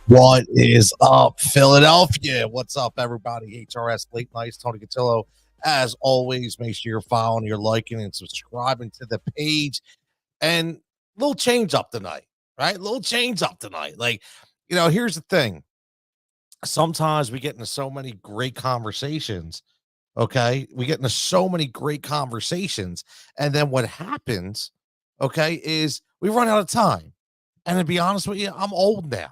What is up, Philadelphia? What's up, everybody? HRS Late Nights, Tony Cutillo. As always, make sure you're following, you're liking, and subscribing to the page. And little change up tonight, right? Little change up tonight. Here's the thing. Sometimes we get into so many great conversations. Okay. We get into so many great conversations. And then what happens, okay, is we run out of time. And to be honest with you, I'm old now.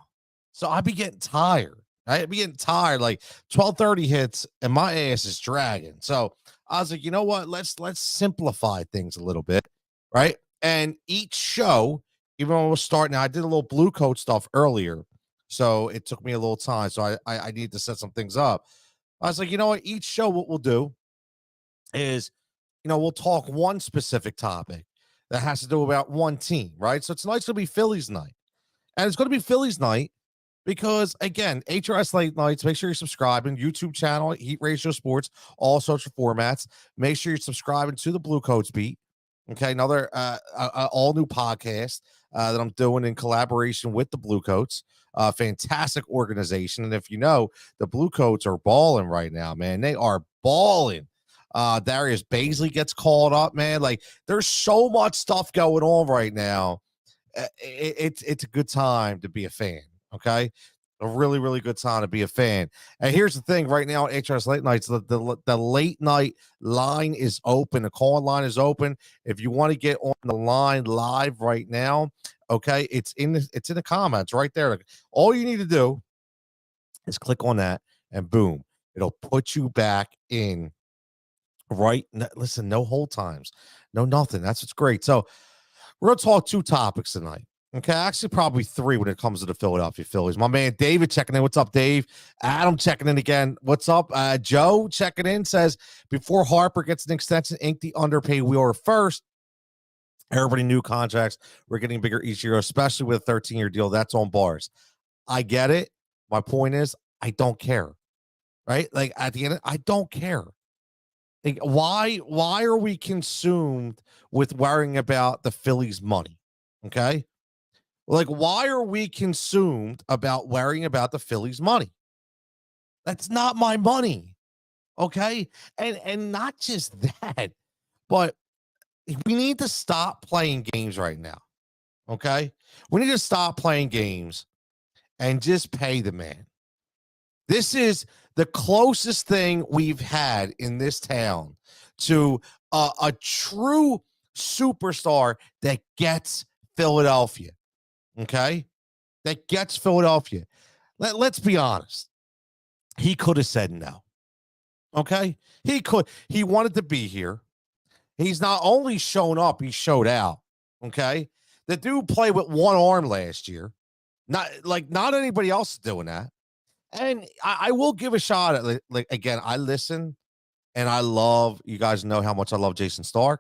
So I be getting tired. Right? I be getting tired. Like 12:30 hits and my ass is dragging. So I was like, you know what? Let's simplify things a little bit. Right. And each show, even when we're starting, I did a little blue coat stuff earlier. So it took me a little time. So I need to set some things up. I was like, you know what? Each show, what we'll do is, we'll talk one specific topic that has to do about one team, right? So tonight's going to be Phillies night. And it's going to be Phillies night because, again, HRS Late Nights, make sure you're subscribing. YouTube channel, Heat Ratio Sports, all social formats. Make sure you're subscribing to the Blue Coats Beat. Okay, another all new podcast that I'm doing in collaboration with the Blue Coats. Fantastic organization. And if you know, the Blue Coats are balling right now, man. They are balling. Darius Baisley gets called up, man. Like, there's so much stuff going on right now. It's a good time to be a fan. Okay, a really really good time to be a fan. And here's the thing: right now, HRS Late Nights, the late night line is open. The call line is open. If you want to get on the line live right now, okay, it's in the comments right there. All you need to do is click on that, and boom, it'll put you back in. Right? Listen, no hold times, no nothing. That's what's great. So we're going to talk two topics tonight. Okay, actually, probably three when it comes to the Philadelphia Phillies. My man David checking in. What's up, Dave? Adam checking in again. What's up? Joe checking in says before Harper gets an extension, ink the underpaid wheeler first. Everybody new contracts. We're getting bigger each year, especially with a 13-year deal. That's on bars. I get it. My point is, I don't care. Right? Like at the end, I don't care. Like, why are we consumed with worrying about the Phillies' money? Okay. Like, why are we consumed about worrying about the Phillies' money? That's not my money. Okay. And not just that, but we need to stop playing games right now. Okay. We need to stop playing games and just pay the man. This is the closest thing we've had in this town to a true superstar that gets Philadelphia. Okay. That gets Philadelphia. Let's be honest. He could have said no. Okay. He could. He wanted to be here. He's not only shown up, he showed out. Okay. The dude played with one arm last year. Not anybody else is doing that. And I will give a shot at, like, again, I listen and I love, you guys know how much I love Jason Stark.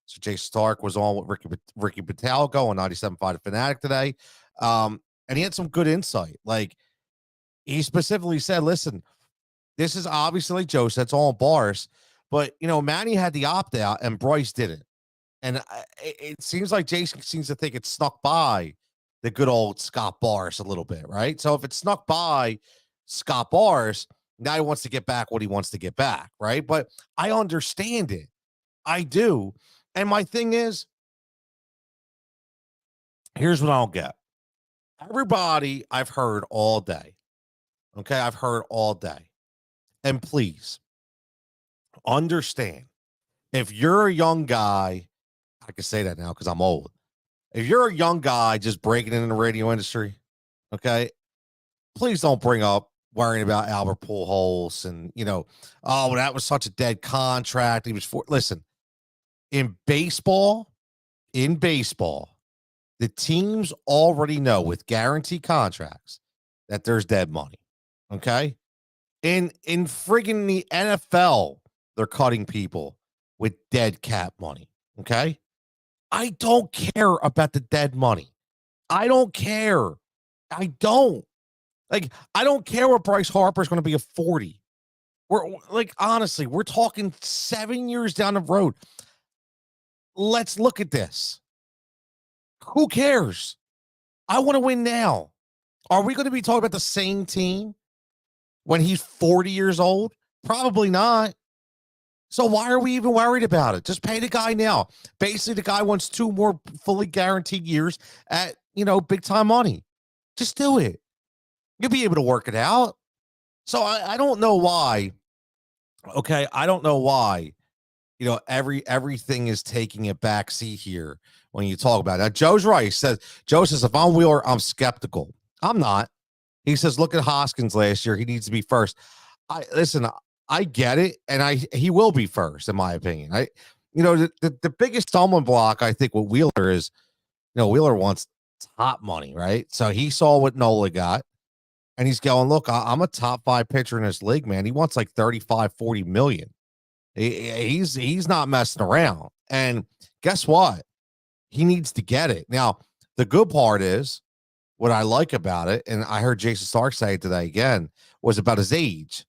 So Jason Stark was on with Ricky Batalgo on 97.5 The Fanatic today. And he had some good insight. Like, he specifically said, listen, this is obviously, like Joe said, it's all bars, but, Manny had the opt out and Bryce didn't. And it seems like Jason seems to think it snuck by the good old Scott Bars a little bit, right? So if it snuck by Scott Bars, now he wants to get back what he wants to get back, right? But I understand it. I do. And my thing is, here's what I don't get. Everybody I've heard all day, okay? I've heard all day. And please understand, if you're a young guy, I can say that now because I'm old. If you're a young guy just breaking into the radio industry, okay, please don't bring up worrying about Albert Pujols and, oh, that was such a dead contract. He was listen, in baseball, the teams already know with guaranteed contracts that there's dead money. Okay. In friggin' the NFL, they're cutting people with dead cap money. Okay. I don't care about the dead money. I don't care. I don't. Like, I don't care what Bryce Harper is going to be a 40. We're like, honestly, we're talking 7 years down the road. Let's look at this. Who cares? I want to win now. Are we going to be talking about the same team when he's 40 years old? Probably not. So why are we even worried about it? Just pay the guy now. Basically, the guy wants 2 more fully guaranteed years at, big time money. Just do it. You'll be able to work it out. So I don't know why. Okay, I don't know why. Everything is taking a back seat here when you talk about it. Now, Joe's right. Joe says, if I'm Wheeler, I'm skeptical. I'm not. He says, look at Hoskins last year. He needs to be first. I get it, and he will be first, in my opinion. The biggest stumbling block, I think, with Wheeler is, Wheeler wants top money, right? So he saw what Nola got, and he's going, look, I'm a top 5 pitcher in this league, man. He wants like 35, 40 million. He's not messing around. And guess what? He needs to get it. Now, the good part is, what I like about it, and I heard Jason Stark say it today again, was about his age.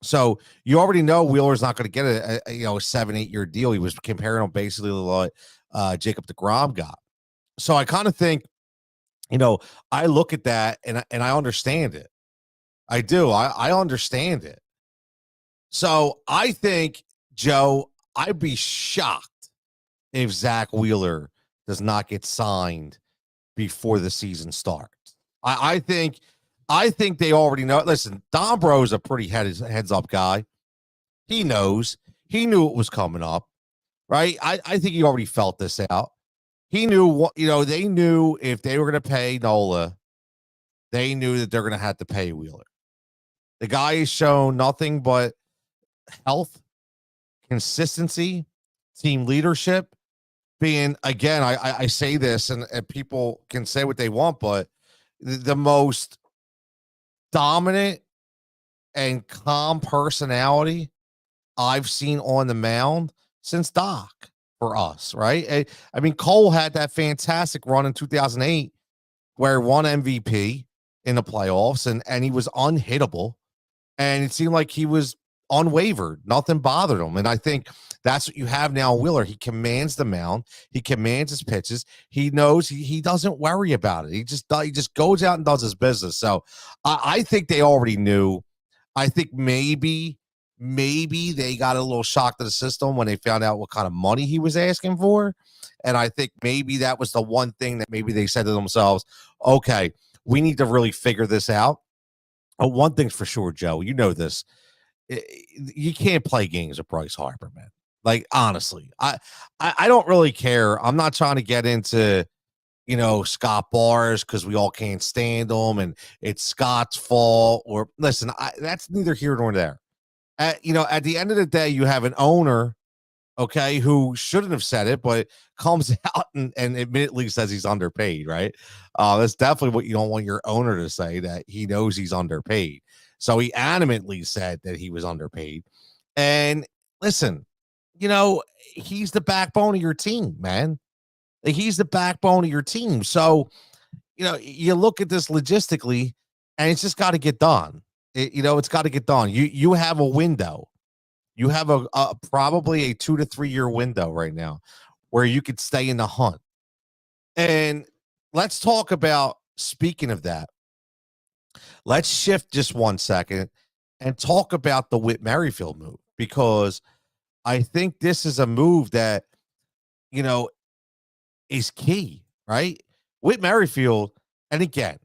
So you already know Wheeler's not going to get a 7-8 year deal. He was comparing him basically to what Jacob deGrom got. So I kind of think, I look at that and I understand it. I do. I understand it. So I think, Joe, I'd be shocked if Zach Wheeler does not get signed before the season starts. I think they already know. Listen, Dombro's a pretty heads up guy. He knows. He knew it was coming up, right? I think he already felt this out. He knew what, they knew if they were going to pay Nola, they knew that they're going to have to pay Wheeler. The guy has shown nothing but health, consistency, team leadership. Being, again, I say this, and people can say what they want, but the most dominant and calm personality I've seen on the mound since Doc for us, right? I mean, Cole had that fantastic run in 2008 where he won MVP in the playoffs, and he was unhittable, and it seemed like he was unwavered. Nothing bothered him. And I think that's what you have now, Wheeler. He commands the mound. He commands his pitches. He knows he doesn't worry about it. He just goes out and does his business. So I think they already knew. I think maybe they got a little shocked to the system when they found out what kind of money he was asking for. And I think maybe that was the one thing that maybe they said to themselves, okay, we need to really figure this out. One thing's for sure, Joe, you know this. You can't play games with Bryce Harper, man. Like, honestly, I don't really care. I'm not trying to get into, Scott Bars because we all can't stand him and it's Scott's fault. Or listen, that's neither here nor there. At the end of the day, you have an owner, okay, who shouldn't have said it, but comes out and admittedly says he's underpaid, right? That's definitely what you don't want your owner to say, that he knows he's underpaid. So he adamantly said that he was underpaid. And listen, he's the backbone of your team, man. Like, he's the backbone of your team. So, you look at this logistically, and it's just got to get done. It's got to get done. You have a window. You have a probably a 2 to 3 year window right now where you could stay in the hunt. And let's talk about, speaking of that, let's shift just 1 second and talk about the Whit Merrifield move, because I think this is a move that, is key, right? Whit Merrifield, and again,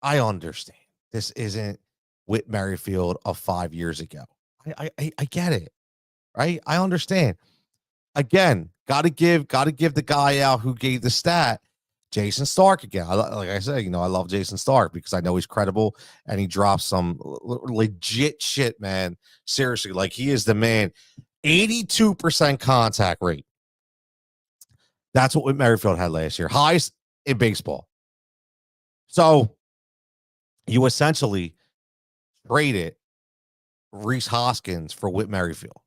I understand this isn't Whit Merrifield of 5 years ago. I get it, right? I understand. Again, gotta give the guy out who gave the stat, Jason Stark, again. Like I said, I love Jason Stark because I know he's credible and he drops some legit shit, man. Seriously, like, he is the man. 82% contact rate. That's what Whit Merrifield had last year. Highest in baseball. So you essentially traded Rhys Hoskins for Whit Merrifield.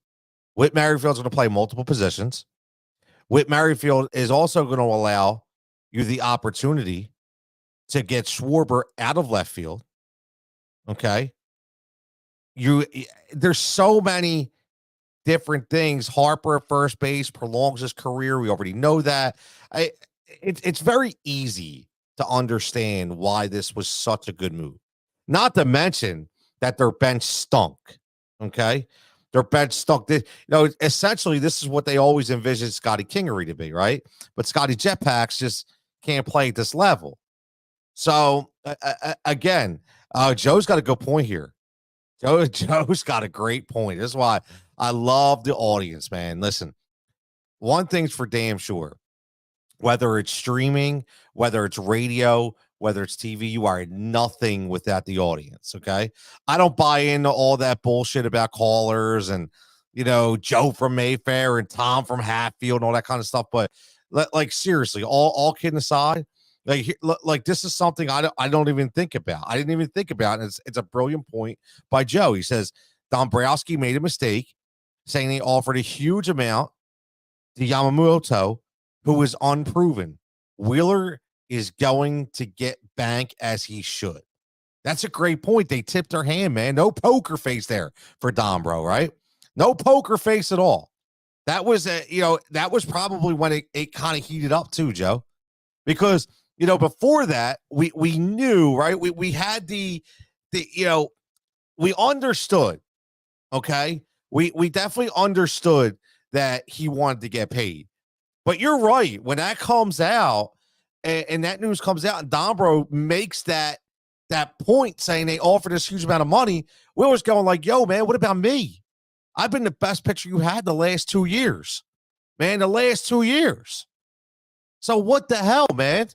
Whit Merrifield's going to play multiple positions. Whit Merrifield is also going to allow you the opportunity to get Schwarber out of left field. Okay. There's so many different things. Harper at first base prolongs his career. We already know that. It's very easy to understand why this was such a good move. Not to mention that their bench stunk. Okay. Their bench stunk. Essentially, this is what they always envisioned Scotty Kingery to be, right? But Scotty Jetpacks just can't play at this level. So, again, Joe's got a good point here. Joe's got a great point. This is why I love the audience, man. Listen, one thing's for damn sure. Whether it's streaming, whether it's radio, whether it's TV, you are nothing without the audience, okay? I don't buy into all that bullshit about callers and, Joe from Mayfair and Tom from Hatfield and all that kind of stuff. But, like, seriously, all kidding aside, like this is something I don't even think about. I didn't even think about it. It's a brilliant point by Joe. He says Dombrowski made a mistake saying he offered a huge amount to Yamamoto, who is unproven. Wheeler is going to get bank as he should. That's a great point. They tipped their hand, man. No poker face there for Dombro, right? No poker face at all. That was that was probably when it kind of heated up too, Joe. Because before that, we knew, right? We had we understood, okay? We definitely understood that he wanted to get paid. But you're right. When that comes out and that news comes out and Dombro makes that point saying they offered this huge amount of money, Wheeler's going like, yo, man, what about me? I've been the best pitcher you had the last 2 years. Man, the last 2 years. So what the hell, man?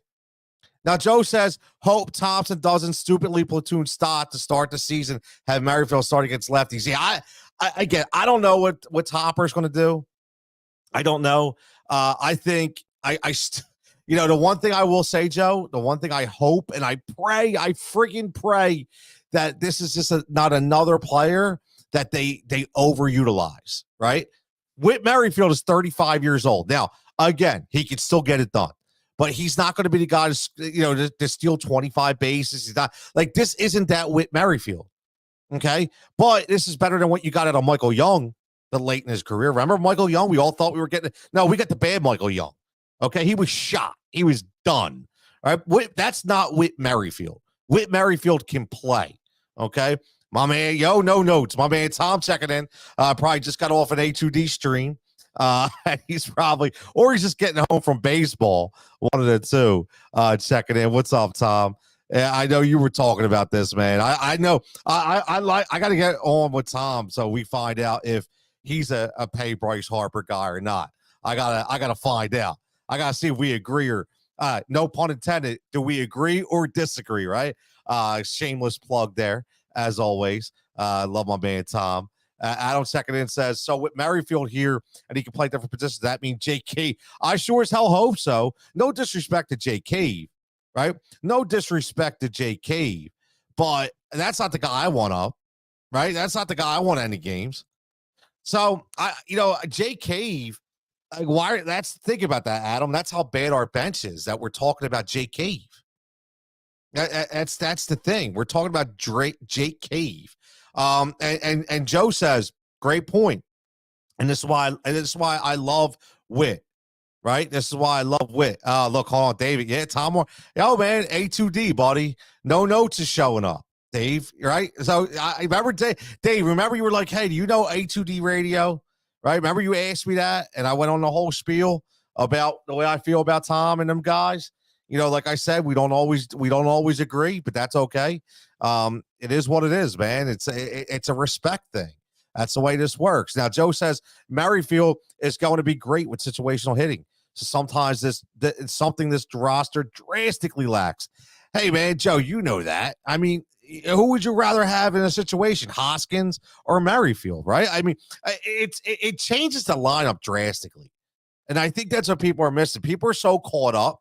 Now, Joe says, hope Thompson doesn't stupidly platoon Stott to start the season, have Merrifield start against lefties. Yeah, I don't know what Topper's going to do. I don't know. I think the one thing I will say, Joe, the one thing I hope and I freaking pray that this is just not another player that they overutilize, right? Whit Merrifield is 35 years old. Now, again, he can still get it done, but he's not going to be the guy to steal 25 bases. He's not like, this isn't that Whit Merrifield. Okay. But this is better than what you got out of Michael Young the late in his career. Remember Michael Young? We all thought we were getting no, we got the bad Michael Young. Okay. He was shot. He was done. All right. That's not Whit Merrifield. Whit Merrifield can play. Okay. My man, no notes. My man Tom checking in. Probably just got off an A2D stream. He's probably, or he's just getting home from baseball. One of the two. Checking in. What's up, Tom? Yeah, I know you were talking about this, man. I know. I got to get on with Tom so we find out if he's a pay Bryce Harper guy or not. I gotta find out. I gotta see if we agree or no pun intended. Do we agree or disagree? Right? Shameless plug there. As always, love my man Tom. Adam second in says, so with Merrifield here and he can play different positions, that means Jake Cave. I sure as hell hope so. No disrespect to Jake Cave, right? No disrespect to Jake Cave, but that's not the guy I want up, right? That's not the guy I want any games. So Jake Cave, like why? Think about that, Adam. That's how bad our bench is that we're talking about Jake Cave. That's the thing. We're talking about Jake Cave. And Joe says, great point. And this is why I love Whit, right? This is why I love Whit. Look, hold on, David. Yeah, Tom Moore. Yo, man, A2D, buddy. No notes is showing up. Dave, right? So I remember Dave, remember you were like, hey, do you know A2D radio? Right? Remember you asked me that and I went on the whole spiel about the way I feel about Tom and them guys. Like I said, we don't always agree, but that's okay. It is what it is, man. It's a respect thing. That's the way this works. Now, Joe says Merrifield is going to be great with situational hitting. So sometimes it's something this roster drastically lacks. Hey, man, Joe, you know that. I mean, who would you rather have in a situation, Hoskins or Merrifield, right? I mean, it changes the lineup drastically. And I think that's what people are missing. People are so caught up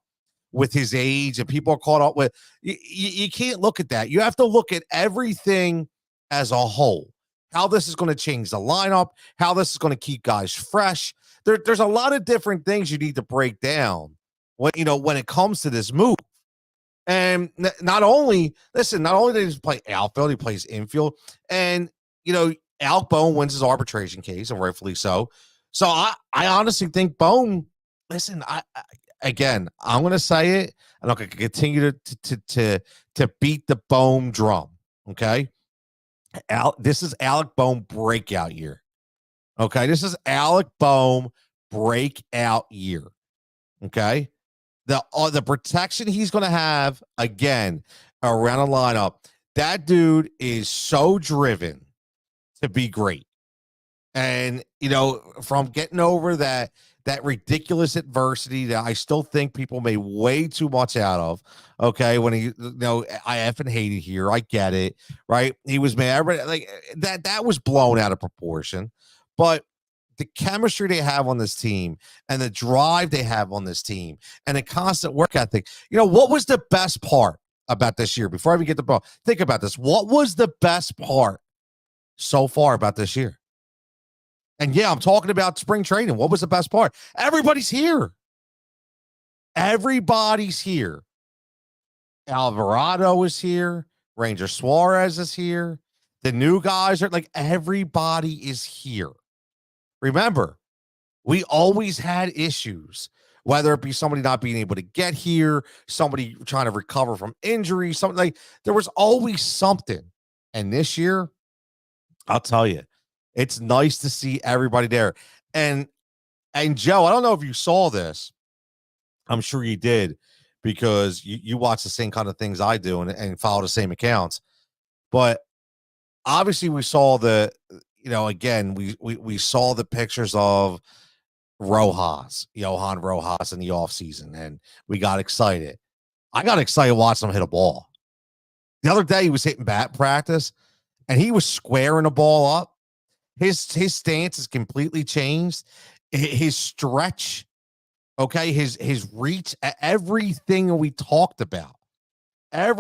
with his age and people are caught up with you can't look at that. You have to look at everything as a whole, how this is going to change the lineup, how this is going to keep guys fresh. There's a lot of different things you need to break down when it comes to this move. And not only does he play outfield, he plays infield, and Alec Bone wins his arbitration case, and rightfully so. So I honestly think Bone, listen, again, I'm going to say it, and I'm going to continue to beat the Bohm drum. Okay, this is Alec Bohm breakout year. Okay, this is Alec Bohm breakout year. Okay, the protection he's going to have again around the lineup. That dude is so driven to be great. And, from getting over that ridiculous adversity that I still think people made way too much out of. Okay. When I effing hate it here. I get it. Right. He was mad. Like that was blown out of proportion. But the chemistry they have on this team and the drive they have on this team and the constant work ethic, what was the best part about this year? Before I even get the ball, think about this. What was the best part so far about this year? And yeah, I'm talking about spring training. What was the best part? Everybody's here. Everybody's here. Alvarado is here. Ranger Suarez is here. The new guys are like, everybody is here. Remember, we always had issues, whether it be somebody not being able to get here, somebody trying to recover from injury, something like there was always something. And this year, I'll tell you, it's nice to see everybody there. And Joe, I don't know if you saw this. I'm sure you did because you watch the same kind of things I do and follow the same accounts. But obviously we saw again, we saw the pictures of Johan Rojas in the offseason, and we got excited. I got excited watching him hit a ball. The other day he was hitting bat practice and he was squaring the ball up. His stance is completely changed. His stretch, okay, his reach, everything that we talked about, I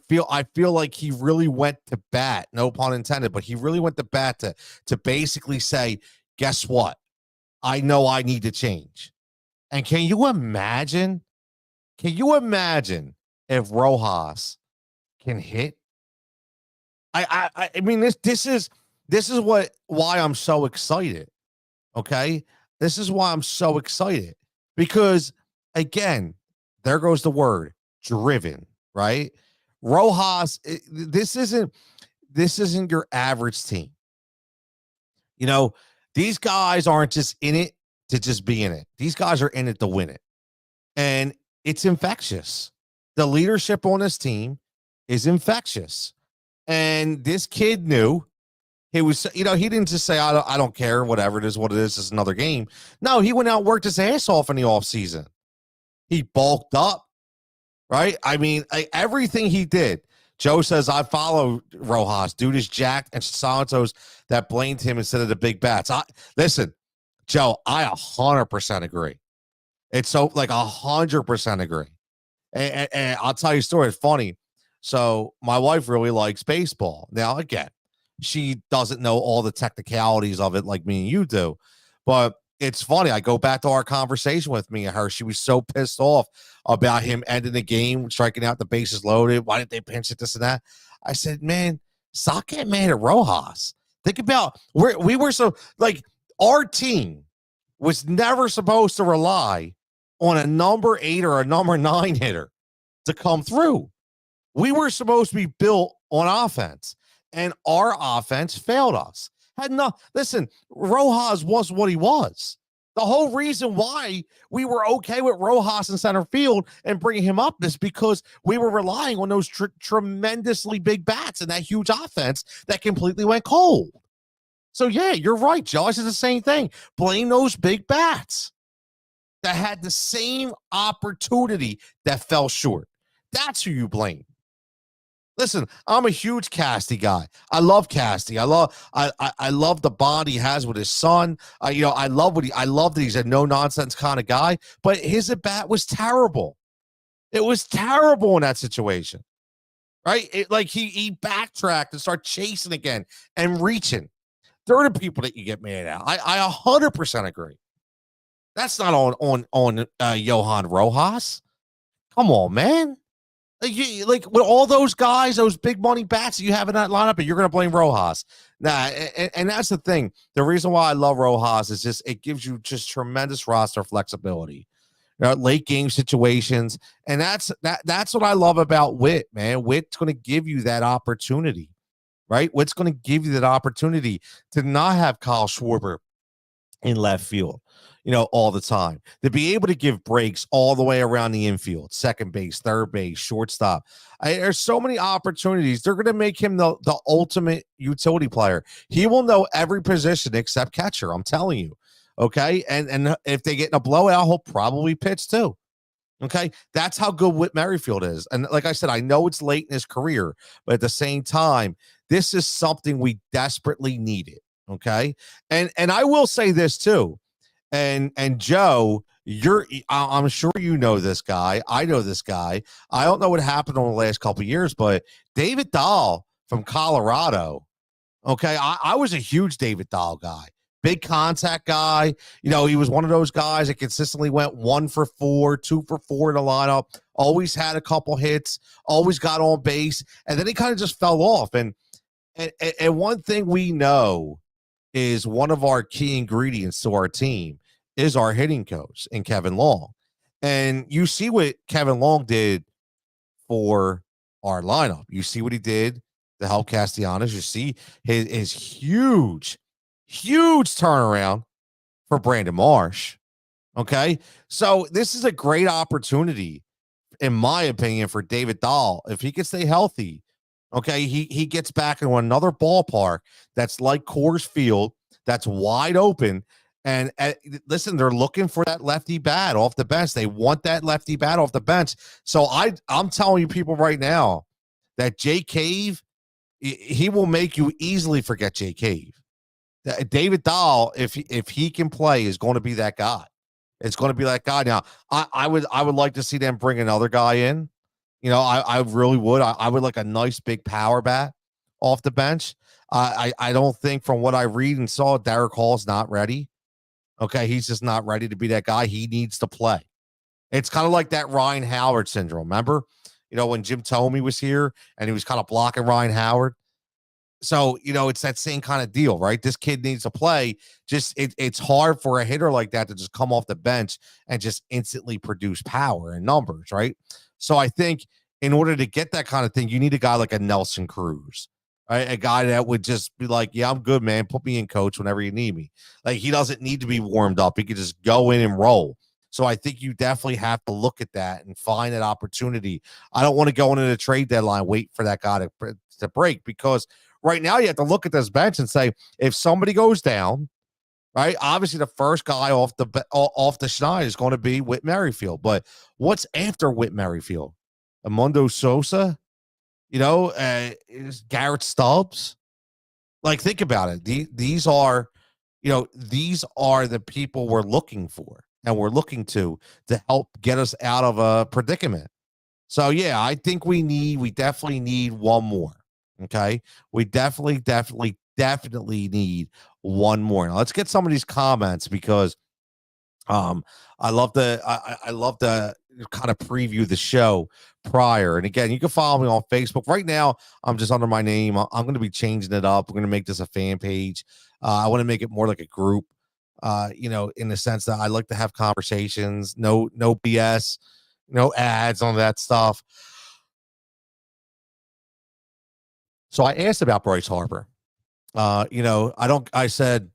feel like he really went to bat, no pun intended, but he really went to bat to basically say, guess what? I know I need to change. And can you imagine if Rojas can hit? I mean, this is why I'm so excited. Okay. This is why I'm so excited because again, there goes the word driven, right? Rojas, this isn't your average team. These guys aren't just in it to just be in it. These guys are in it to win it. And it's infectious. The leadership on this team is infectious. And this kid knew he was, he didn't just say, I don't care, whatever it is, what it is, it's another game. No, he went out and worked his ass off in the offseason. He bulked up, right? I mean, everything he did. Joe says, I follow Rojas. Dude is jacked and Santos that blamed him instead of the big bats. Listen, Joe, I 100% agree. It's so like 100% agree. And I'll tell you a story. It's funny. So my wife really likes baseball. Now, again, she doesn't know all the technicalities of it like me and you do. But it's funny. I go back to our conversation with me and her. She was so pissed off about him ending the game, striking out the bases loaded. Why didn't they pinch it, this and that? I said, man, stop getting mad at Rojas. Think about we were so like our team was never supposed to rely on a number 8 or a number 9 hitter to come through. We were supposed to be built on offense, and our offense failed us. Listen, Rojas was what he was. The whole reason why we were okay with Rojas in center field and bringing him up is because we were relying on those tremendously big bats and that huge offense that completely went cold. So, yeah, you're right, Joe. I said the same thing. Blame those big bats that had the same opportunity that fell short. That's who you blame. Listen, I'm a huge Casty guy. I love Casty. I love the bond he has with his son. I love that he's a no nonsense kind of guy. But his at bat was terrible. It was terrible in that situation, right? He backtracked and started chasing again and reaching. They're the people that you get mad at. I 100% agree. That's not on Johan Rojas. Come on, man. Like with all those guys, those big money bats that you have in that lineup, and you're going to blame Rojas. Nah, and that's the thing. The reason why I love Rojas is just it gives you just tremendous roster flexibility, late game situations, and that's what I love about Whit, man. Whit's going to give you that opportunity, right? Whit's going to give you that opportunity to not have Kyle Schwarber in left field, all the time, to be able to give breaks all the way around the infield, second base, third base, shortstop. There's so many opportunities. They're going to make him the ultimate utility player. He will know every position except catcher. I'm telling you. Okay. And if they get in a blowout, he'll probably pitch too. Okay. That's how good Whit Merrifield is. And like I said, I know it's late in his career, but at the same time, this is something we desperately needed. Okay. And I will say this too. And Joe, I'm sure you know this guy. I know this guy. I don't know what happened over the last couple of years, but David Dahl from Colorado. Okay. I was a huge David Dahl guy. Big contact guy. He was one of those guys that consistently went 1 for 4, 2 for 4 in the lineup, always had a couple hits, always got on base, and then he kind of just fell off. And one thing we know is one of our key ingredients to our team is our hitting coach and Kevin Long. And you see what Kevin Long did for our lineup. You see what he did to help Castellanos. You see his huge turnaround for Brandon Marsh. Okay. So this is a great opportunity, in my opinion, for David Dahl. If he can stay healthy, okay, he gets back into another ballpark that's like Coors Field, that's wide open. And listen, they're looking for that lefty bat off the bench. They want that lefty bat off the bench. So I'm telling you people right now that Jay Cave, he will make you easily forget Jay Cave. David Dahl, if he can play, is going to be that guy. It's going to be that guy. Now, I would like to see them bring another guy in. I really would. I would like a nice big power bat off the bench. I don't think, from what I read and saw, Derek Hall's not ready. Okay, he's just not ready to be that guy. He needs to play. It's kind of like that Ryan Howard syndrome. Remember, when Jim Thome was here and he was kind of blocking Ryan Howard. So, it's that same kind of deal, right? This kid needs to play. It's hard for a hitter like that to just come off the bench and just instantly produce power and numbers, right? So I think in order to get that kind of thing, you need a guy like a Nelson Cruz, right? A guy that would just be like, yeah, I'm good, man. Put me in, coach, whenever you need me. Like, he doesn't need to be warmed up. He could just go in and roll. So I think you definitely have to look at that and find that opportunity. I don't want to go into the trade deadline, wait for that guy to break, because right now you have to look at this bench and say, if somebody goes down, right, obviously the first guy off the schneid is going to be Whit Merrifield. But what's after Whit Merrifield? Amundo Sosa, is Garrett Stubbs. Like, think about it. These are the people we're looking for and we're looking to help get us out of a predicament. So yeah, I think we definitely need one more. Okay. We definitely need one more. Now let's get some of these comments, because I love to kind of preview the show prior. And again, you can follow me on Facebook. Right now, I'm just under my name. I'm going to be changing it up. We're going to make this a fan page. I want to make it more like a group, in the sense that I like to have conversations, no BS, no ads on that stuff. So I asked about Bryce Harper. I said,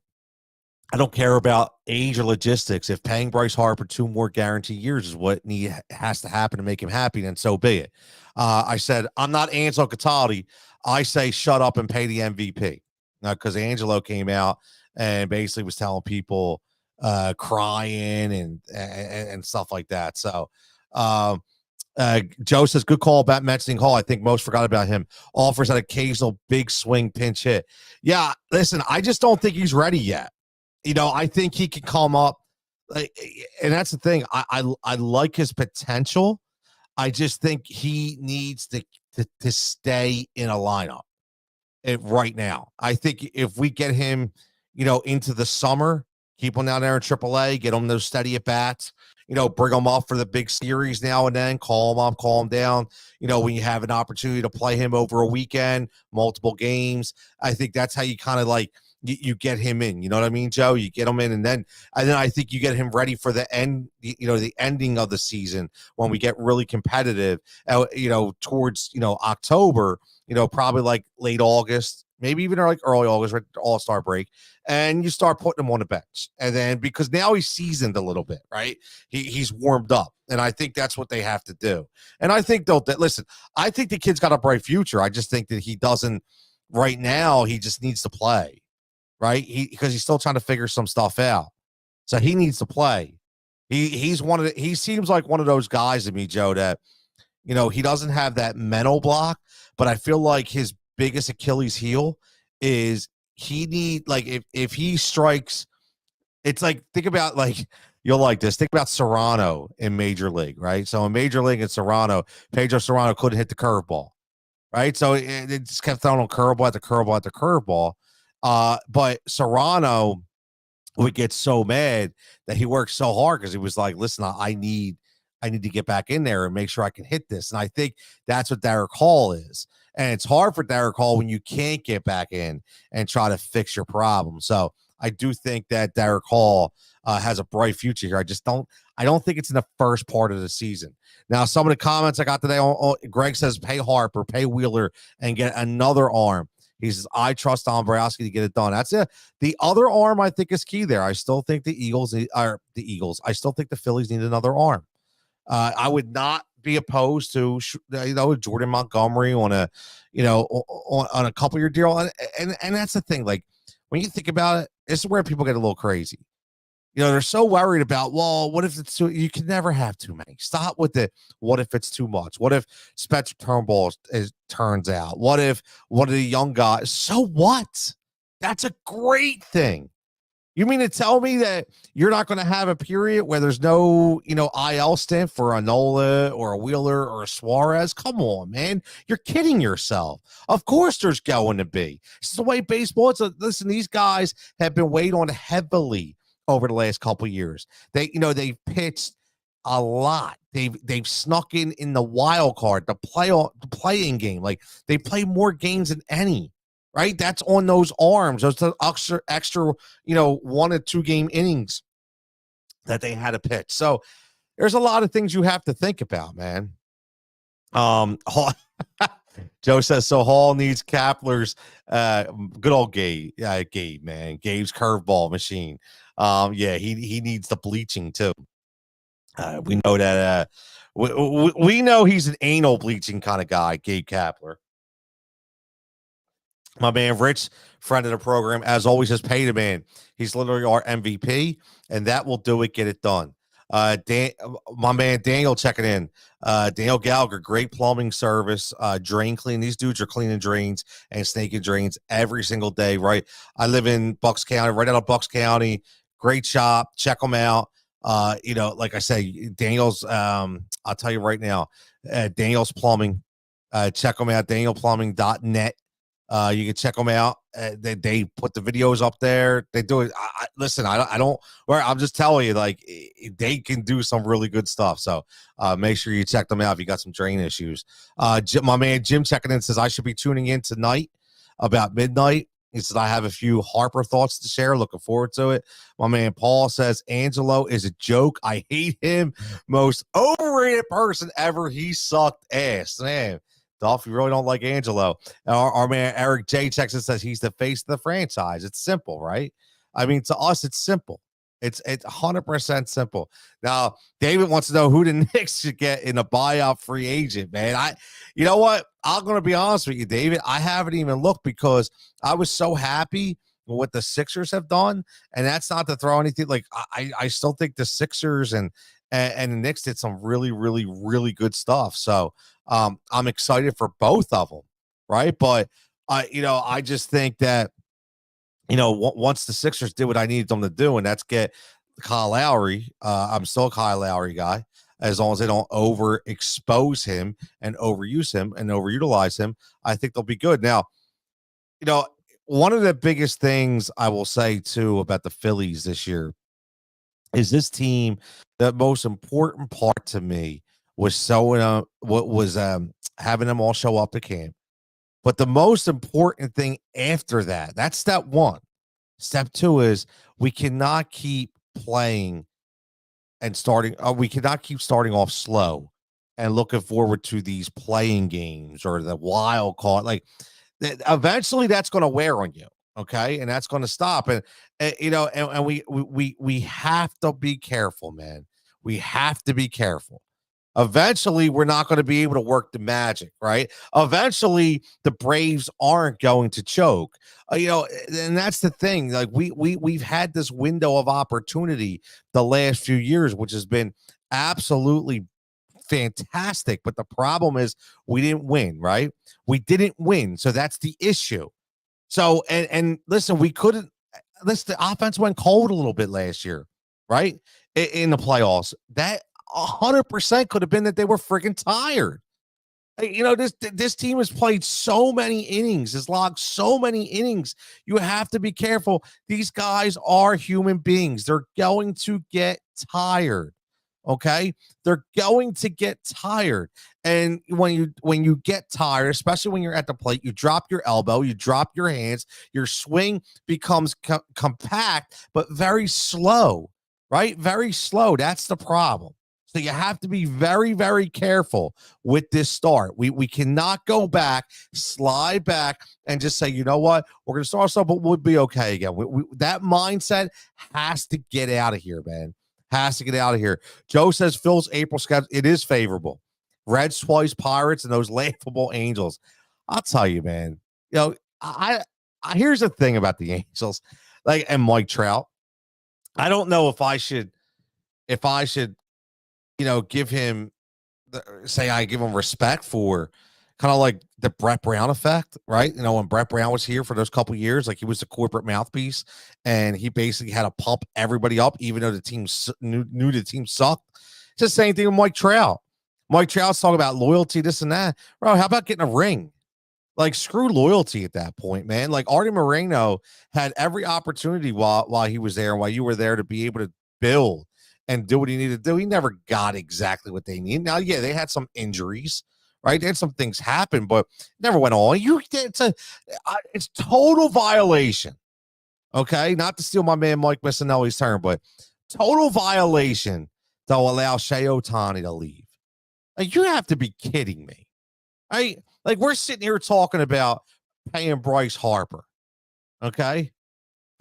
I don't care about age or logistics. If paying Bryce Harper 2 more guaranteed years is what has to happen to make him happy, then so be it. I said, I'm not Angelo Cataldi. I say shut up and pay the MVP. Because Angelo came out and basically was telling people crying and stuff like that. So Joe says, good call about mentioning Hall. I think most forgot about him. Offers an occasional big swing pinch hit. Yeah, listen, I just don't think he's ready yet. I think he can come up, and that's the thing. I like his potential. I just think he needs to stay in a lineup right now. I think if we get him, into the summer, keep him down there in AAA, get him those steady at bats, bring him up for the big series now and then, call him up, call him down. When you have an opportunity to play him over a weekend, multiple games, I think that's how you kind of like you get him in. You know what I mean, Joe? You get him in, and then I think you get him ready for the end. The ending of the season when we get really competitive. Towards October. Probably like late August, maybe even like early August, right, All-Star break, and you start putting him on the bench. And then because now he's seasoned a little bit, right? He's warmed up, and I think that's what they have to do. And I think listen, I think the kid's got a bright future. I just think that he doesn't right now. He just needs to play, right? Because he's still trying to figure some stuff out, so he needs to play. He seems like one of those guys to me, Joe, that he doesn't have that mental block, but I feel like his biggest Achilles heel is he need like if he strikes, it's like think about like you'll like this. Think about Serrano in Major League, right? So in Major League in Serrano, Pedro Serrano couldn't hit the curveball, right? So it just kept throwing curveball after curveball after curveball. But Serrano would get so mad that he worked so hard because he was like, listen, I need to get back in there and make sure I can hit this. And I think that's what Derek Hall is. And it's hard for Derek Hall when you can't get back in and try to fix your problem. So I do think that Derek Hall has a bright future here. I don't think it's in the first part of the season. Now, some of the comments I got today, Greg says, pay Harper, pay Wheeler, and get another arm. He says, I trust Dombrowski to get it done. That's it. The other arm I think is key there. I still think the Eagles. I still think the Phillies need another arm. I would not be opposed to Jordan Montgomery on a on a couple year deal, and that's the thing. Like when you think about it, this is where people get a little crazy. They're so worried about, well, what if it's too, you can never have too many. Stop with the what if it's too much? What if Spencer Turnbull turns out? What if one of the young guys? So what? That's a great thing. You mean to tell me that you're not going to have a period where there's no, IL stint for a Nola or a Wheeler or a Suarez? Come on, man. You're kidding yourself. Of course there's going to be. It's the way baseball is. Listen, these guys have been weighed on heavily over the last couple of years. They've pitched a lot. They've snuck in the wild card, the playing game. Like they play more games than any. Right, that's on those arms, those extra, 1 or 2 game innings that they had to pitch. So there's a lot of things you have to think about, man. Joe says so. Hall needs Kapler's good old Gabe, man. Gabe's curveball machine. He needs the bleaching too. We know that. We know he's an anal bleaching kind of guy, Gabe Kapler. My man Rich, friend of the program, as always, has paid a man. He's literally our MVP, and that will do it. Get it done. My man Daniel checking in. Daniel Gallagher, great plumbing service, drain clean. These dudes are cleaning drains and snaking drains every single day, right? I live in Bucks County, right out of Bucks County. Great shop. Check them out. Like I say, Daniel's, I'll tell you right now, Daniel's Plumbing. Check them out, danielplumbing.net. You can check them out. They put the videos up there. They do it. Listen, I don't. I'm just telling you, like they can do some really good stuff. So make sure you check them out if you got some drain issues. My man Jim checking in says I should be tuning in tonight about midnight. He says I have a few Harper thoughts to share. Looking forward to it. My man Paul says Angelo is a joke. I hate him. Most overrated person ever. He sucked ass, man. Dolph, you really don't like Angelo. Our man Eric J. Texas says he's the face of the franchise. It's simple, right? I mean, to us, it's simple. It's 100% simple. Now, David wants to know who the Knicks should get in a buyout free agent, man. You know what? I'm going to be honest with you, David. I haven't even looked because I was so happy with what the Sixers have done, and that's not to throw anything. Like I still think the Sixers and the Knicks did some really, really, really good stuff. So I'm excited for both of them, right? But I just think that once the Sixers did what I needed them to do, and that's get Kyle Lowry. I'm still a Kyle Lowry guy, as long as they don't overexpose him and overuse him and overutilize him. I think they'll be good. Now, one of the biggest things I will say too about the Phillies this year is this team. The most important part to me was showing up. What was having them all show up to camp. But the most important thing after that, that's step one. Step two is we cannot keep playing and starting. We cannot keep starting off slow and looking forward to these playing games or the wild card. Like eventually, that's going to wear on you. Okay, and that's going to stop. And and we have to be careful, man. We have to be careful. Eventually, we're not going to be able to work the magic, right? Eventually, the Braves aren't going to choke. And that's the thing. Like we've had this window of opportunity the last few years, which has been absolutely fantastic. But the problem is we didn't win, right? We didn't win, so that's the issue. So and listen, we couldn't. Listen, the offense went cold a little bit last year, right? In the playoffs, that 100% could have been that they were freaking tired. This team has played so many innings, has logged so many innings. You have to be careful. These guys are human beings. They're going to get tired. Okay, they're going to get tired, and when you get tired, especially when you're at the plate, you drop your elbow, you drop your hands, your swing becomes compact but very slow, right? Very slow. That's the problem. So you have to be very, very careful with this start. We cannot go back, slide back, and just say, you know what, we're going to start something, but we'll be okay again. That mindset has to get out of here, man. Has to get out of here. Joe says Phil's April schedule, it is favorable. Reds twice, Pirates, and those laughable Angels. I'll tell you, man. I here's the thing about the Angels, and Mike Trout. I don't know if I should give him I give him respect for kind of like the Brett Brown effect, right? When Brett Brown was here for those couple years, like he was the corporate mouthpiece and he basically had to pump everybody up, even though the team knew the team sucked. It's the same thing with Mike Trout. Mike Trout's talking about loyalty, this and that. Bro, how about getting a ring? Like, screw loyalty at that point, man. Like, Artie Moreno had every opportunity while he was there and while you were there to be able to build and do what he needed to do. He never got exactly what they needed. Now, yeah, they had some injuries, right? They had some things happen, but never went all. It's total violation. Okay, not to steal my man Mike Missinelli's term, but total violation to allow Shohei Ohtani to leave. Like, you have to be kidding me. Right? Like, we're sitting here talking about paying Bryce Harper. Okay,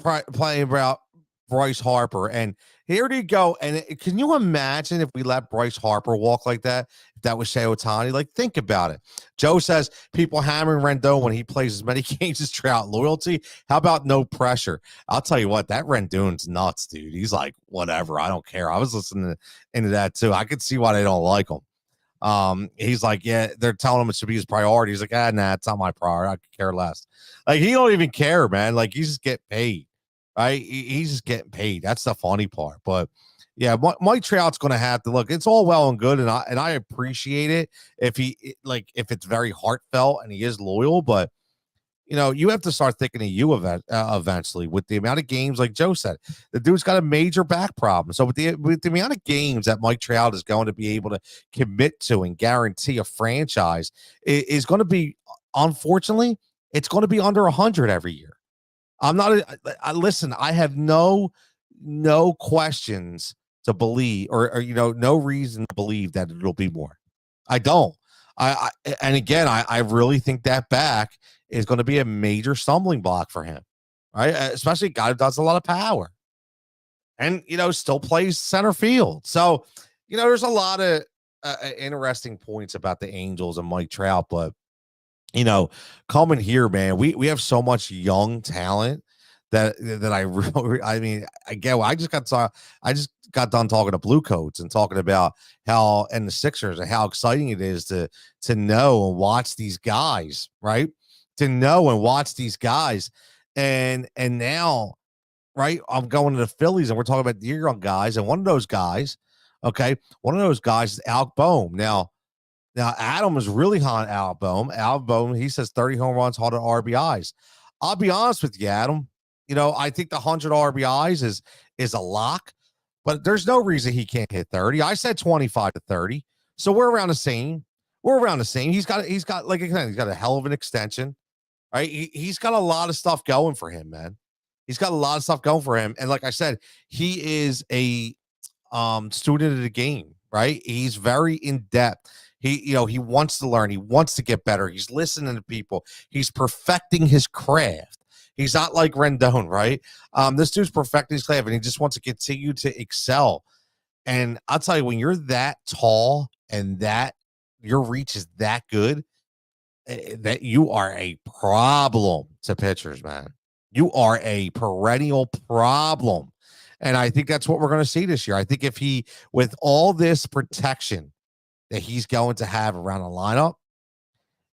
playing about Bryce Harper, and here you go. And can you imagine if we let Bryce Harper walk like that? If that was Shohei Ohtani, like, think about it. Joe says people hammering Rendon when he plays as many games as Trout. Loyalty. How about no pressure? I'll tell you what, that Rendon's nuts, dude. He's like, whatever, I don't care. I was listening into that too. I could see why they don't like him. He's like, yeah, they're telling him it should be his priority. He's like, nah, it's not my priority. I could care less. Like, he don't even care, man. Like, he's just getting paid, right? He's just getting paid. That's the funny part. But yeah, Mike Trout's going to have to look. It's all well and good, and I appreciate it if if it's very heartfelt and he is loyal, but you have to start thinking of you eventually with the amount of games, like Joe said, the dude's got a major back problem. So with the amount of games that Mike Trout is going to be able to commit to and guarantee a franchise is going to be, unfortunately, it's going to be under 100 every year. I'm not, listen, I have no questions to believe or no reason to believe that it'll be more. I don't. And again, I really think that back is going to be a major stumbling block for him, right? Especially a guy who does a lot of power and, still plays center field. So, there's a lot of interesting points about the Angels and Mike Trout, but, coming here, man, we have so much young talent that I really, I mean, I just got done talking to Blue Coats and talking about how, and the Sixers, and how exciting it is to know and watch these guys, right? To know and watch these guys. And now, right, I'm going to the Phillies and we're talking about the young guys. And one of those guys is Alec Boehm. Now Adam is really hot on Alec Boehm. Alec Boehm, he says 30 home runs, 100 RBIs. I'll be honest with you, Adam. I think the 100 RBIs is a lock. but there's no reason he can't hit 30. I said 25 to 30. So we're around the same. We're around the same. He's got like again, he's got a hell of an extension. Right? He's got a lot of stuff going for him, man. He's got a lot of stuff going for him. And like I said, he is a student of the game, right? He's very in depth. He wants to learn. He wants to get better. He's listening to people. He's perfecting his craft. He's not like Rendon, right? This dude's perfecting his craft, and he just wants to continue to excel. And I'll tell you, when you're that tall and that your reach is that good, that you are a problem to pitchers, man. You are a perennial problem. And I think that's what we're going to see this year. I think if he, with all this protection that he's going to have around the lineup,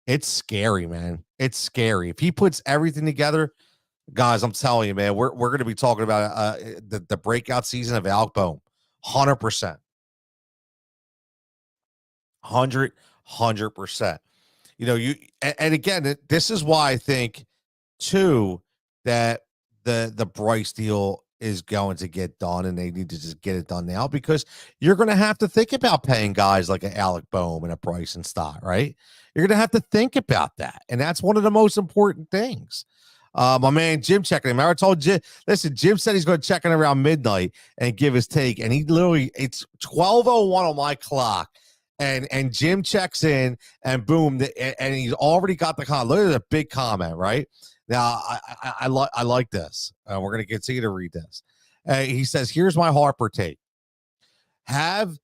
it's scary, man. It's scary. If he puts everything together, guys, I'm telling you, man, we're going to be talking about the breakout season of Alec Bohm. 100%. 100%. And again, this is why I think too that the Bryce deal is going to get done, and they need to just get it done now, because you're going to have to think about paying guys like an Alec Bohm and a Bryce and Stott, right? You're going to have to think about that, and that's one of the most important things. My man Jim checking him. I told Jim, listen, Jim said he's going to check in around midnight and give his take, and it's 12:01 on my clock. And Jim checks in, and boom, and he's already got the comment. Look at the big comment, right? Now, I like this. We're going to continue to read this. He says, here's my Harper take. Have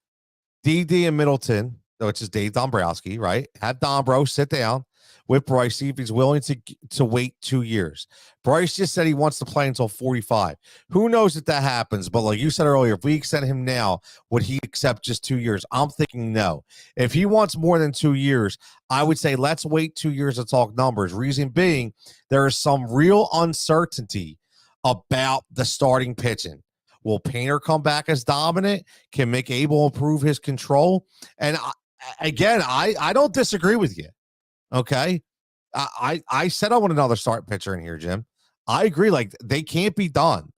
DD and Middleton, which is Dave Dombrowski, right? Have Dombro sit down with Bryce, see if he's willing to wait 2 years. Bryce just said he wants to play until 45. Who knows if that happens? But like you said earlier, if we extend him now, would he accept just 2 years? I'm thinking no. If he wants more than 2 years, I would say let's wait 2 years to talk numbers. Reason being, there is some real uncertainty about the starting pitching. Will Painter come back as dominant? Can Mick Abel improve his control? And I don't disagree with you. Okay. I said I want another start pitcher in here, Jim. I agree. Like, they can't be done.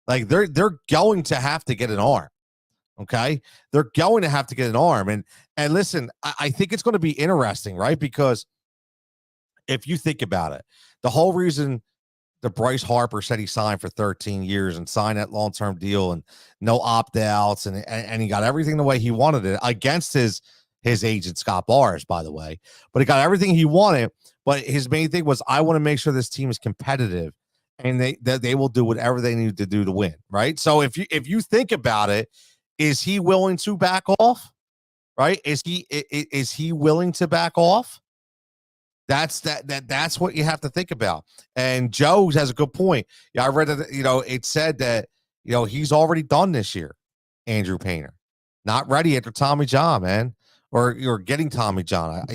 Like, they're going to have to get an arm. Okay. They're going to have to get an arm. And listen, I think it's going to be interesting, right? Because if you think about it, the whole reason the Bryce Harper said he signed for 13 years and signed that long-term deal and no opt-outs, and he got everything the way he wanted it against his agent, Scott Barnes, by the way. But he got everything he wanted. But his main thing was, I want to make sure this team is competitive, and they will do whatever they need to do to win, right? So if you think about it, is he willing to back off? Right? Is he willing to back off? That's what you have to think about. And Joe has a good point. Yeah, I read that, it said that, he's already done this year, Andrew Painter. Not ready after Tommy John, man. Or you're getting Tommy John,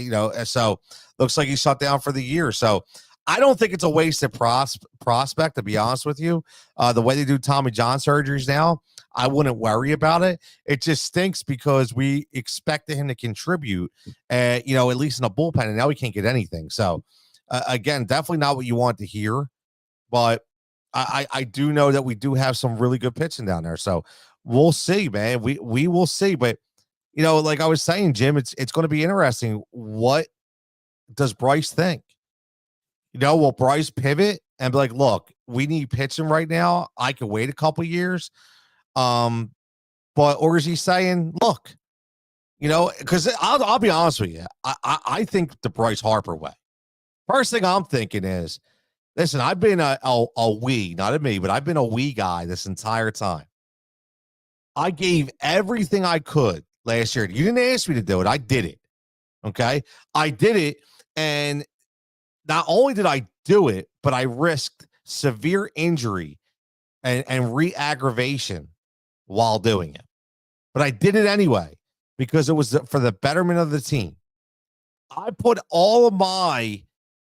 so looks like he's shut down for the year. So I don't think it's a wasted prospect, to be honest with you. The way they do Tommy John surgeries now, I wouldn't worry about it. It just stinks because we expected him to contribute, at least in a bullpen, and now we can't get anything. So, again, definitely not what you want to hear, but I do know that we do have some really good pitching down there. So we'll see, man. We will see. But, like I was saying, Jim, it's going to be interesting. What does Bryce think? Will Bryce pivot and be like, look, we need pitching right now. I could wait a couple years. Or is he saying, look, because I'll be honest with you. I think the Bryce Harper way. First thing I'm thinking is, listen, I've been a we, not a me, but I've been a we guy this entire time. I gave everything I could last year. You didn't ask me to do it. I did it. Okay. I did it. And not only did I do it, but I risked severe injury and re-aggravation while doing it. But I did it anyway because it was for the betterment of the team. I put all of my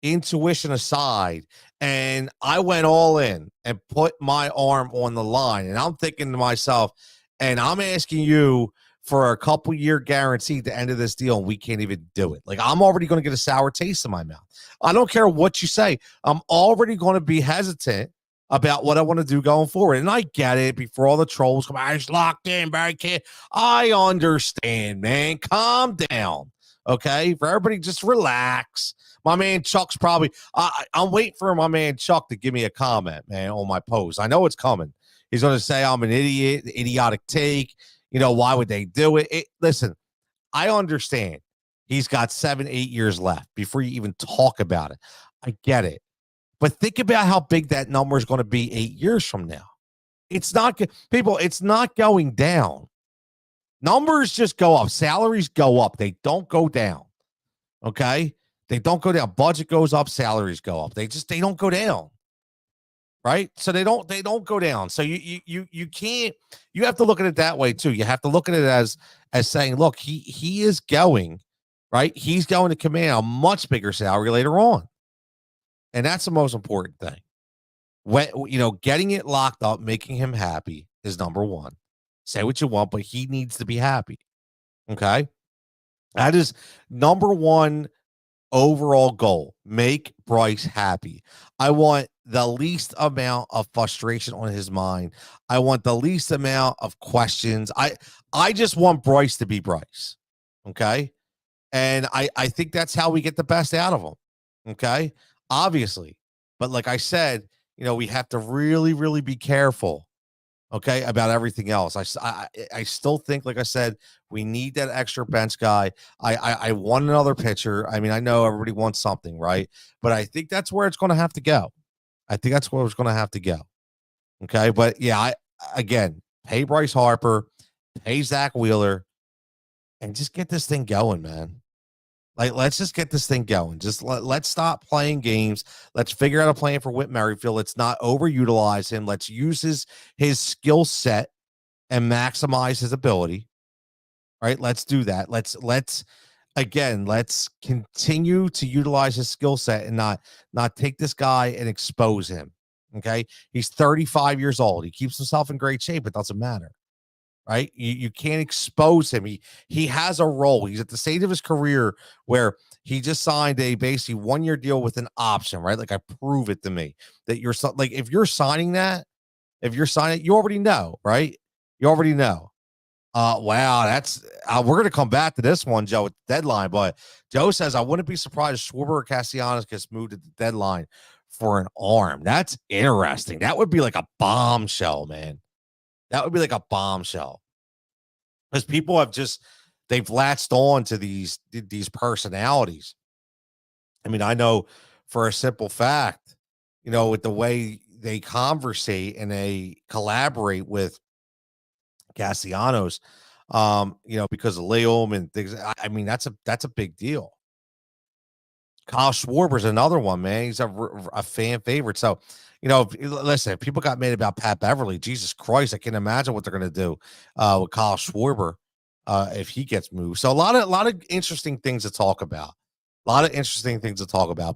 intuition aside and I went all in and put my arm on the line. And I'm thinking to myself, and I'm asking you for a couple year guarantee at the end of this deal, and we can't even do it. Like, I'm already going to get a sour taste in my mouth. I don't care what you say. I'm already going to be hesitant about what I want to do going forward. And I get it before all the trolls come, I just locked in, but I can't. I understand, man. Calm down. Okay. For everybody, just relax. My man Chuck's probably, I'm waiting for my man Chuck to give me a comment, man, on my post. I know it's coming. He's going to say I'm an idiot, idiotic take. Why would they do it? Listen, I understand. He's got 7, 8 years left before you even talk about it. I get it. But think about how big that number is going to be 8 years from now. It's not, people, it's not going down. Numbers just go up. Salaries go up. They don't go down. Okay? They don't go down. Budget goes up. Salaries go up. They don't go down. Right? So they don't go down. So you can't, you have to look at it that way too. You have to look at it as saying, look, he is going, right? He's going to command a much bigger salary later on. And that's the most important thing. When, getting it locked up, making him happy is number one. Say what you want, but he needs to be happy. Okay. That is number one overall goal. Make Bryce happy. I want the least amount of frustration on his mind. I want the least amount of questions. I just want Bryce to be Bryce. Okay. And I think that's how we get the best out of him. Okay. Obviously. But like I said, we have to really, really be careful, okay, about everything else. I still think, like I said, we need that extra bench guy. I want another pitcher. I mean, I know everybody wants something, right? But I think that's where it's going to have to go. I think that's where it's going to have to go. Okay. But yeah, again, pay Bryce Harper, pay Zach Wheeler, and just get this thing going, man. Like, let's just get this thing going. Just let's stop playing games. Let's figure out a plan for Whit Merrifield. Let's not overutilize him. Let's use his skill set and maximize his ability. Right? Let's do that. Let's continue to utilize his skill set and not take this guy and expose him. Okay? He's 35 years old. He keeps himself in great shape. It doesn't matter. Right? You can't expose him. He has a role. He's at the stage of his career where he just signed a basically 1-year deal with an option, right? Like, prove it to me that you're like, if you're signing that, you already know, right? You already know. Wow, that's we're gonna come back to this one, Joe, at the deadline. But Joe says I wouldn't be surprised if Schwarber or Castellanos gets moved at the deadline for an arm. That's interesting. That would be like a bombshell, man. That would be like a bombshell, because people they've latched on to these personalities. I mean, I know for a simple fact, with the way they conversate and they collaborate with Castellanos, because of Liam and things. I mean, that's a big deal. Kyle Schwarber's another one, man. He's a fan favorite. So, listen, if people got mad about Pat Beverly, Jesus Christ, I can imagine what they're going to do with Kyle Schwarber if he gets moved. So a lot of interesting things to talk about.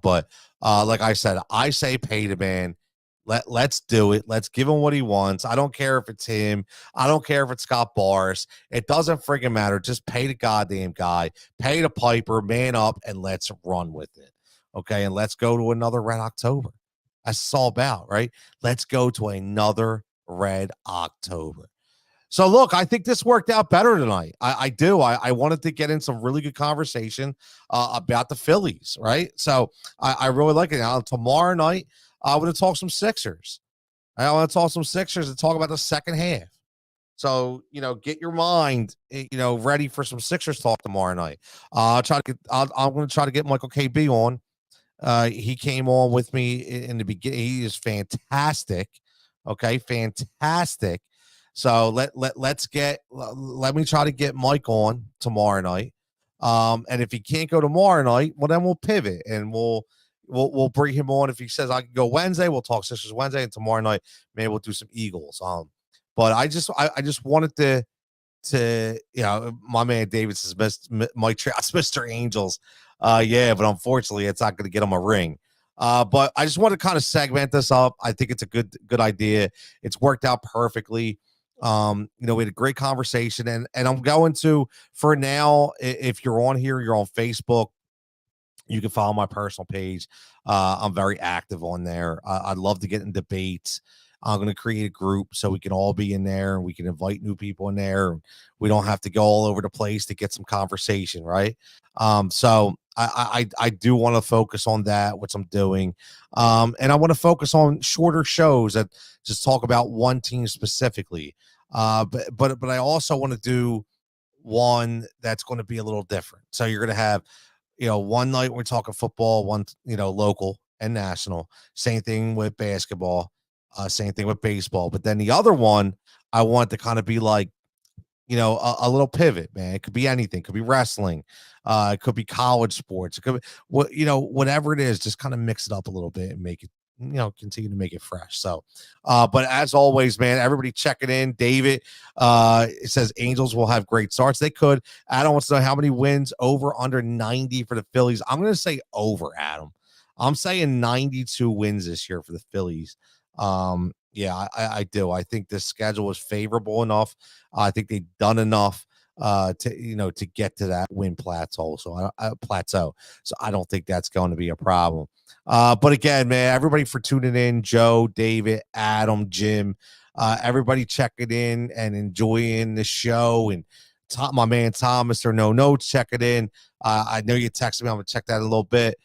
But like I said, I say pay the man. Let's do it. Let's give him what he wants. I don't care if it's him. I don't care if it's Scott Boras. It doesn't friggin' matter. Just pay the goddamn guy. Pay the piper. Man up, and let's run with it. Okay, and let's go to another Red October. That's all about, right? Let's go to another Red October. So, look, I think this worked out better tonight. I do. I wanted to get in some really good conversation about the Phillies, right? So I really like it. Now, tomorrow night, I want to talk some Sixers. I want to talk some Sixers and talk about the second half. So, get your mind, ready for some Sixers talk tomorrow night. I'm going to try to get Michael KB on. He came on with me in the beginning. He is fantastic. Okay, fantastic. So let me try to get Mike on tomorrow night. And if he can't go tomorrow night, well, then we'll pivot and we'll bring him on. If he says I can go Wednesday, we'll talk Sixers Wednesday, and tomorrow night maybe we'll do some Eagles. But I just wanted to my man David says Mike Trout's Mr. Angels. Yeah, but unfortunately it's not going to get him a ring. But I just want to kind of segment this up. I think it's a good idea. It's worked out perfectly. We had a great conversation, and I'm going to, for now, if you're on here, you're on Facebook, You can follow my personal page. I'm very active on there. I'd love to get in debates. I'm going to create a group so we can all be in there and we can invite new people in there. We don't have to go all over the place to get some conversation, right? So I do want to focus on that, which I'm doing. And I want to focus on shorter shows that just talk about one team specifically. But I also want to do one that's going to be a little different. So you're going to have, one night we're talking football, one, local and national. Same thing with basketball, same thing with baseball. But then the other one, I want to kind of be like, a little pivot, man. It could be anything. It could be wrestling. It could be college sports. It could be whatever it is, just kind of mix it up a little bit and make it, continue to make it fresh. So, but as always, man, everybody checking in. David, it says Angels will have great starts. They could. Adam wants to know how many wins over under 90 for the Phillies. I'm going to say over, Adam. I'm saying 92 wins this year for the Phillies. Yeah, I do. I think the schedule is favorable enough. I think they've done enough to get to that win plateau. So plateau. So I don't think that's going to be a problem. But again, man, everybody for tuning in, Joe, David, Adam, Jim, everybody checking in and enjoying the show, and my man Tom, Mr. No Notes, checking in. I know you texted me. I'm gonna check that in a little bit.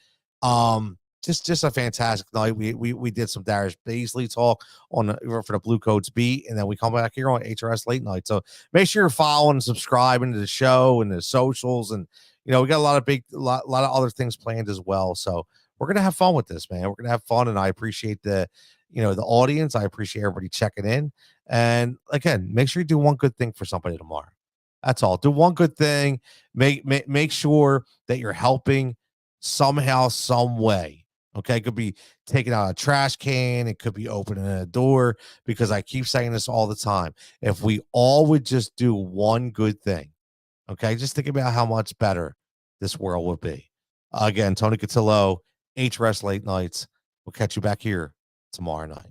Just a fantastic night. We did some Darius Baisley talk for the Blue Coats beat, and then we come back here on HRS Late Night. So make sure you're following and subscribing to the show and the socials, and we got a lot of other things planned as well. So we're gonna have fun with this, man. We're gonna have fun, and I appreciate the audience. I appreciate everybody checking in, and again, make sure you do one good thing for somebody tomorrow. That's all. Do one good thing. Make sure that you're helping somehow, some way. Okay, it could be taking out a trash can. It could be opening a door, because I keep saying this all the time. If we all would just do one good thing, okay, just think about how much better this world would be. Again, Tony Cutillo, HRS Late Nights. We'll catch you back here tomorrow night.